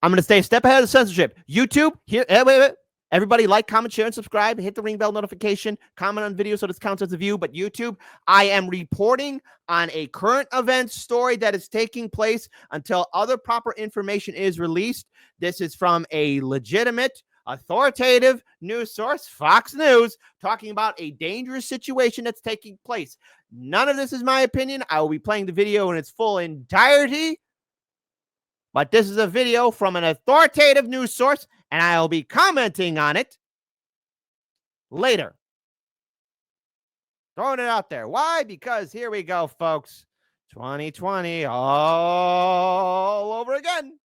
I'm going to stay a step ahead of the censorship. YouTube, here, wait. Everybody like, comment, share, and subscribe. Hit the ring bell notification. Comment on video so this counts as a view. But YouTube, I am reporting on a current event story that is taking place until other proper information is released. This is from a legitimate, authoritative news source, Fox News, talking about a dangerous situation that's taking place. None of this is my opinion. I will be playing the video in its full entirety. But this is a video from an authoritative news source, and I'll be commenting on it later. Throwing it out there. Why? Because here we go, folks. 2020 all over again.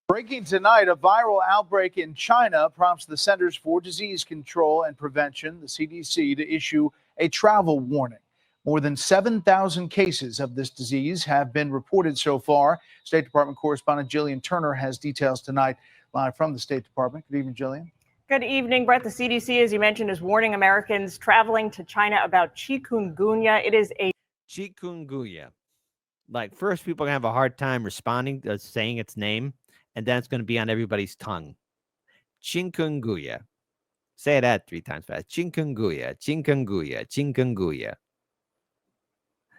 Breaking tonight, a viral outbreak in China prompts the Centers for Disease Control and Prevention, the CDC, to issue a travel warning. More than 7,000 cases of this disease have been reported so far. State Department correspondent Jillian Turner has details tonight live from the State Department. Good evening, Jillian. Good evening, Brett. The CDC, as you mentioned, is warning Americans traveling to China about chikungunya. It is a chikungunya. Like, first, people are going to have a hard time responding to saying its name, and then it's going to be on everybody's tongue. Chikungunya. Say that 3 times fast. Chikungunya, chikungunya, chikungunya.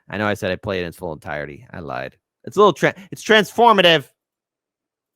I know I said I played it in its full entirety. I lied. It's a little it's transformative.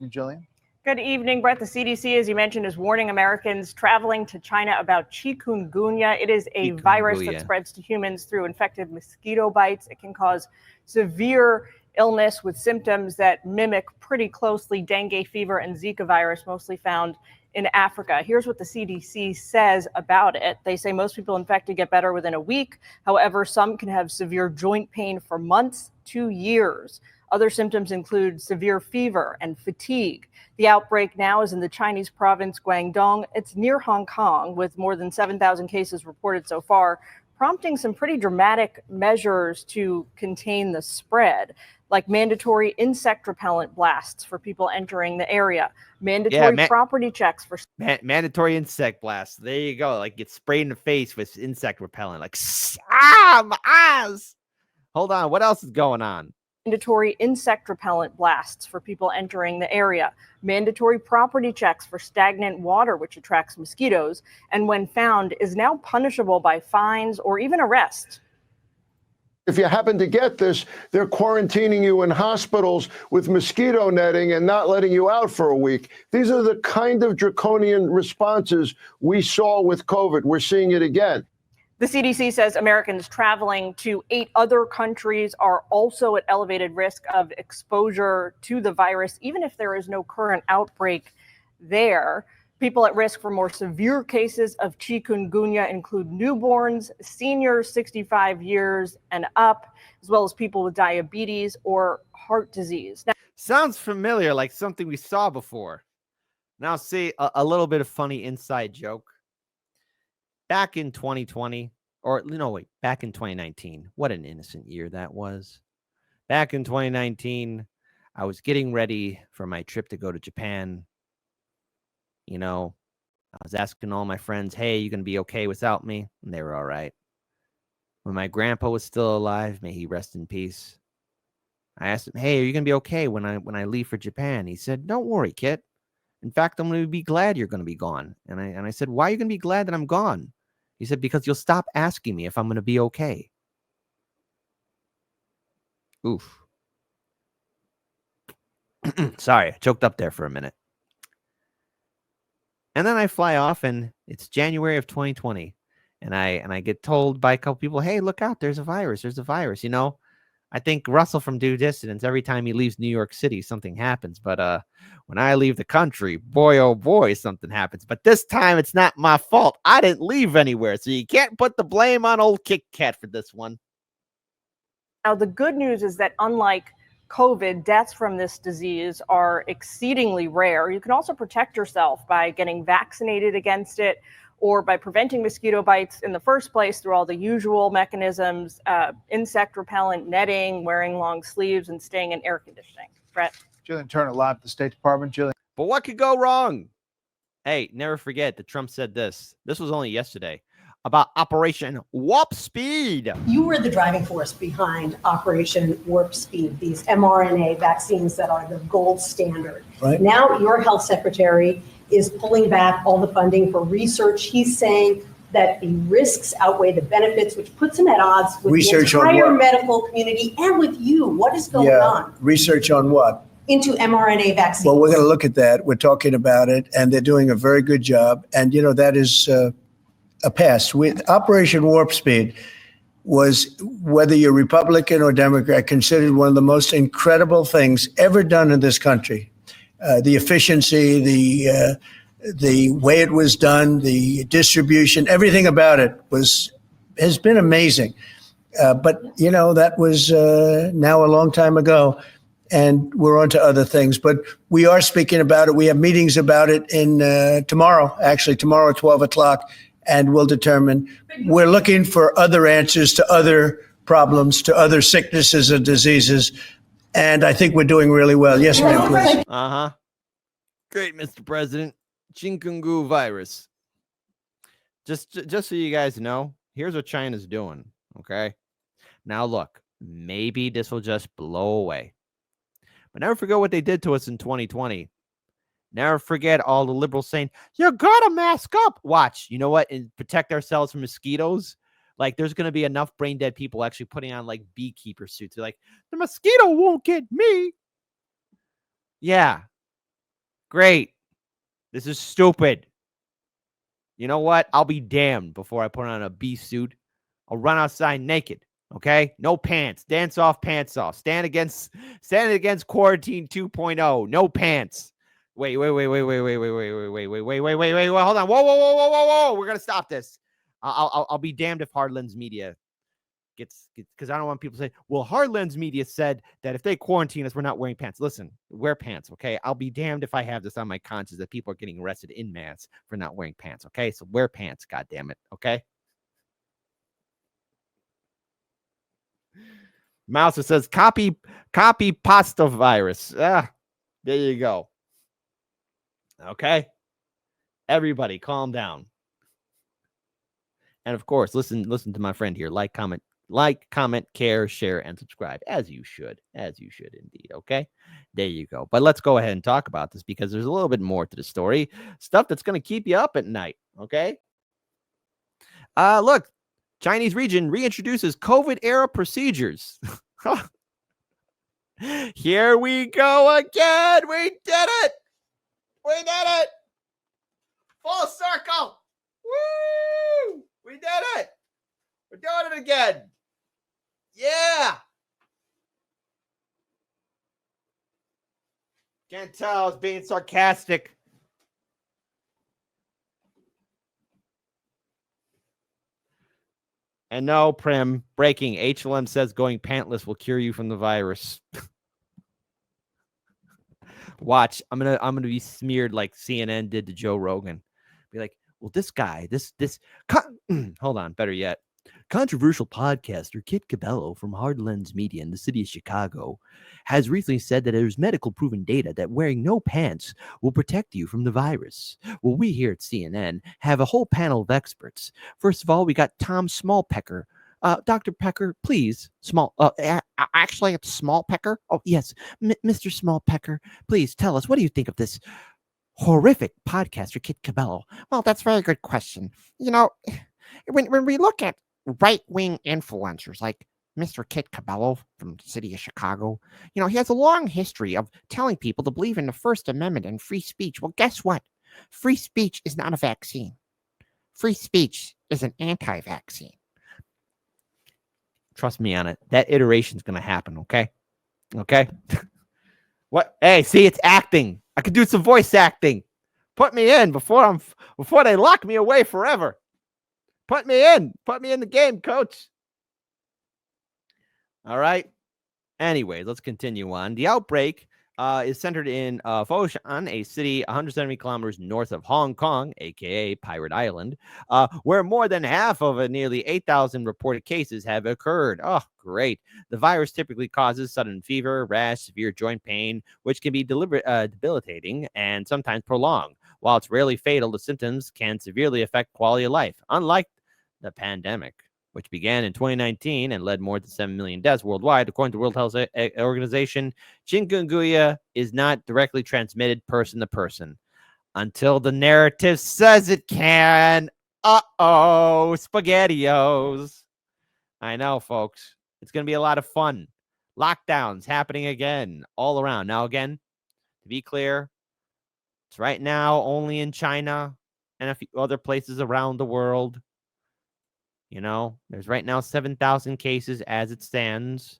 Jillian? Good evening, Brett. The CDC, as you mentioned, is warning Americans traveling to China about chikungunya. It is a virus that spreads to humans through infected mosquito bites. It can cause severe illness with symptoms that mimic pretty closely dengue fever and Zika virus, mostly found in Africa. Here's what the CDC says about it. They say most people infected get better within a week. However, some can have severe joint pain for months to years. Other symptoms include severe fever and fatigue. The outbreak now is in the Chinese province Guangdong. It's near Hong Kong, with more than 7,000 cases reported so far, prompting some pretty dramatic measures to contain the spread, like mandatory insect repellent blasts for people entering the area, mandatory property checks for mandatory insect blasts. There you go. Like, get sprayed in the face with insect repellent. Like, my eyes. Hold on. What else is going on? Mandatory insect repellent blasts for people entering the area, mandatory property checks for stagnant water, which attracts mosquitoes, and when found is now punishable by fines or even arrest. If you happen to get this, they're quarantining you in hospitals with mosquito netting and not letting you out for a week. These are the kind of draconian responses we saw with COVID. We're seeing it again. The CDC says Americans traveling to 8 other countries are also at elevated risk of exposure to the virus, even if there is no current outbreak there. People at risk for more severe cases of chikungunya include newborns, seniors 65 years and up, as well as people with diabetes or heart disease. Now, sounds familiar, like something we saw before. Now, see, a little bit of funny inside joke. Back in 2020, or no, wait, back in 2019, what an innocent year that was. Back in 2019, I was getting ready for my trip to go to Japan. You know, I was asking all my friends, hey, you going to be okay without me? And they were all right. When my grandpa was still alive, may he rest in peace, I asked him, hey, are you going to be okay when I leave for Japan? He said, don't worry, kid. In fact, I'm going to be glad you're going to be gone. And I said, why are you going to be glad that I'm gone? He said, because you'll stop asking me if I'm going to be okay. Oof. Sorry, I choked up there for a minute. And then I fly off, and it's January of 2020. And I get told by a couple people, hey, look out, there's a virus. There's a virus. You know, I think Russell from Due Dissidence, every time he leaves New York City, something happens. But when I leave the country, boy, oh boy, something happens. But this time, it's not my fault. I didn't leave anywhere. So you can't put the blame on old Kit Kat for this one. Now, the good news is that unlike COVID, deaths from this disease are exceedingly rare. You can also protect yourself by getting vaccinated against it or by preventing mosquito bites in the first place through all the usual mechanisms, insect repellent, netting, wearing long sleeves, and staying in air conditioning. Brett? Jillian Turner live at the State Department. Jillian. But what could go wrong? Hey, never forget that Trump said this. This was only yesterday. about Operation Warp Speed. You were the driving force behind Operation Warp Speed, these mRNA vaccines that are the gold standard. Right. Now your health secretary is pulling back all the funding for research. He's saying that the risks outweigh the benefits, which puts him at odds with Research the on entire what? medical community and with you. What is going on Research on what? into mRNA vaccines? Well, we're going to look at that. We're talking about it, and they're doing a very good job. And, you know, that is a pass. With Operation Warp Speed was, whether you're Republican or Democrat, considered one of the most incredible things ever done in this country. The efficiency, the way it was done, the distribution, everything about it has been amazing. But, you know, that was now a long time ago, and we're on to other things. But we are speaking about it. We have meetings about it tomorrow at 12 o'clock, and we'll determine. We're looking for other answers to other problems, to other sicknesses and diseases, and I think we're doing really well. Yes, ma'am, please. Uh-huh. Great, Mr. President. Chikungunya virus. Just so you guys know, here's what China's doing, okay? Now, look, maybe this will just blow away. But never forget what they did to us in 2020. Never forget all the liberals saying, you gotta mask up. Watch, you know what? And protect ourselves from mosquitoes. Like, there's going to be enough brain dead people actually putting on, like, beekeeper suits. They're like, the mosquito won't get me. Yeah. Great. This is stupid. You know what? I'll be damned before I put on a bee suit. I'll run outside naked. Okay? No pants. Dance off, pants off. Stand against quarantine 2.0. No pants. Wait. Hold on. Whoa. We're gonna stop this. I'll be damned if Hardlands Media gets, because I don't want people to say, well, Hardlands Media said that if they quarantine us, we're not wearing pants. Listen, wear pants, okay? I'll be damned if I have this on my conscience that people are getting arrested in mass for not wearing pants, okay? So wear pants, goddammit, okay? Mouser says, copy pasta virus. There you go. Okay? Everybody, calm down. And of course, listen to my friend here. Like, comment, care, share, and subscribe, as you should indeed. Okay, there you go. But let's go ahead and talk about this, because there's a little bit more to the story, stuff that's going to keep you up at night. Okay. Look, Chinese region reintroduces COVID era procedures. Here we go again. We did it. Full circle. Woo! We did it. We're doing it again. Yeah. Can't tell I was being sarcastic. And no, Prim, breaking. HLM says going pantless will cure you from the virus. Watch, I'm gonna be smeared like CNN did to Joe Rogan. Be like, well, this guy, hold on, better yet. Controversial podcaster Kit Cabello from Hardlands Media in the city of Chicago has recently said that there's medical proven data that wearing no pants will protect you from the virus. Well, we here at CNN have a whole panel of experts. First of all, we got Tom Smallpecker. Dr. Pecker, please. Actually, it's Smallpecker. Oh, yes. Mr. Smallpecker, please tell us, what do you think of this horrific podcaster Kit Cabello? Well, that's a very good question. You know, when we look at right-wing influencers like Mr. Kit Cabello from the city of Chicago, you know, he has a long history of telling people to believe in the First Amendment and free speech. Well, guess what? Free speech is not a vaccine. Free speech is an anti-vaccine. Trust me on it. That iteration is going to happen, okay? Okay? What? Hey, see, it's acting. I could do some voice acting. Put me in before they lock me away forever. Put me in the game, coach. All right. Anyways, let's continue on. The outbreak is centered in Foshan, a city 170 kilometers north of Hong Kong, aka Pirate Island, where more than half of nearly 8,000 reported cases have occurred. Oh, great. The virus typically causes sudden fever, rash, severe joint pain, which can be debilitating and sometimes prolonged. While it's rarely fatal, the symptoms can severely affect quality of life. Unlike the pandemic, which began in 2019 and led more than 7 million deaths worldwide. According to the World Health Organization, chikungunya is not directly transmitted person to person until the narrative says it can. Uh-oh, SpaghettiOs. I know, folks. It's going to be a lot of fun. Lockdowns happening again all around. Now, again, to be clear, it's right now only in China and a few other places around the world. You know, there's right now 7,000 cases as it stands.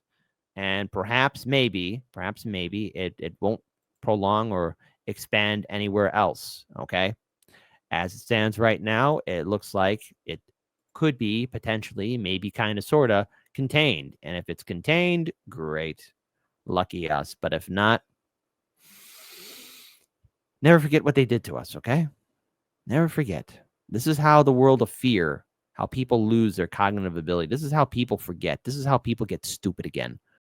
And perhaps maybe it won't prolong or expand anywhere else. Okay. As it stands right now, it looks like it could be potentially, maybe kind of, sort of contained. And if it's contained, great. Lucky us. But if not, never forget what they did to us, okay? Never forget. This is how the world of fear, how people lose their cognitive ability. This is how people forget. This is how people get stupid again.